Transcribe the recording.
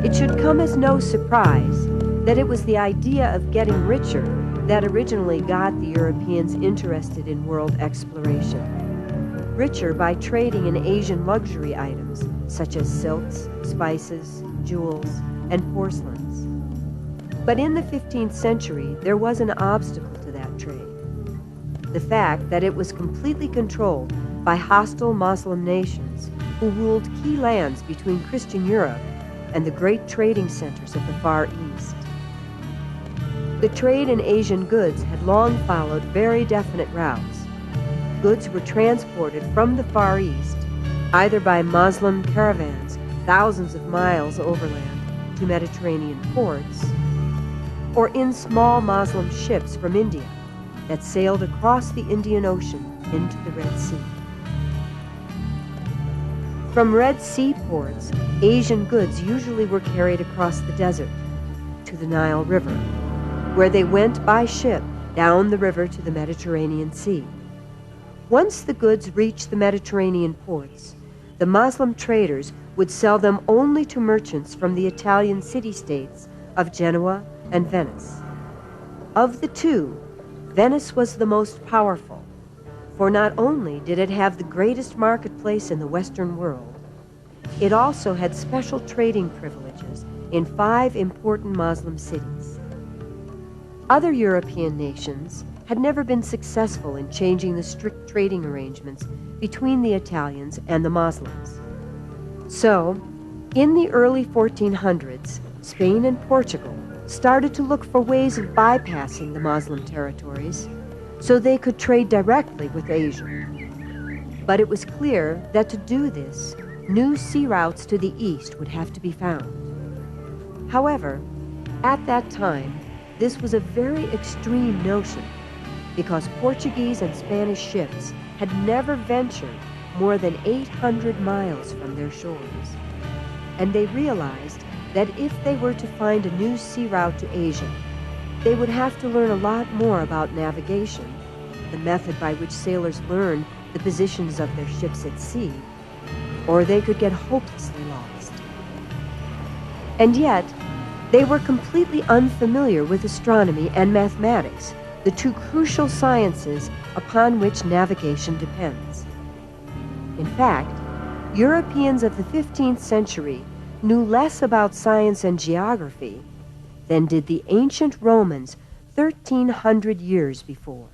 It should come as no surprise that it was the idea of getting richer that originally got the Europeans interested in world exploration. Richer by trading in Asian luxury items such as silks, spices, jewels, and porcelains. But in the 15th century, there was an obstacle to that trade. The fact that it was completely controlled by hostile Muslim nations who ruled key lands between Christian Europe and the great trading centers of the Far East. The trade in Asian goods had long followed very definite routes. Goods were transported from the Far East, either by Muslim caravans thousands of miles overland to Mediterranean ports, or in small Muslim ships from India that sailed across the Indian Ocean into the Red Sea. From Red Sea ports, Asian goods usually were carried across the desert to the Nile River, where they went by ship down the river to the Mediterranean Sea. Once the goods reached the Mediterranean ports, the Muslim traders would sell them only to merchants from the Italian city-states of Genoa and Venice. Of the two, Venice was the most powerful, for not only did it have the greatest marketplace in the Western world, it also had special trading privileges in 5 important Muslim cities. Other European nations had never been successful in changing the strict trading arrangements between the Italians and the Muslims. So, in the early 1400s, Spain and Portugal started to look for ways of bypassing the Muslim territories so they could trade directly with Asia. But it was clear that to do this, new sea routes to the east would have to be found. However, at that time, this was a very extreme notion because Portuguese and Spanish ships had never ventured more than 800 miles from their shores. And they realized that if they were to find a new sea route to Asia, they would have to learn a lot more about navigation, the method by which sailors learn the positions of their ships at sea, or they could get hopelessly lost. And yet, they were completely unfamiliar with astronomy and mathematics, the 2 crucial sciences upon which navigation depends. In fact, Europeans of the 15th century knew less about science and geography than did the ancient Romans 1,300 years before.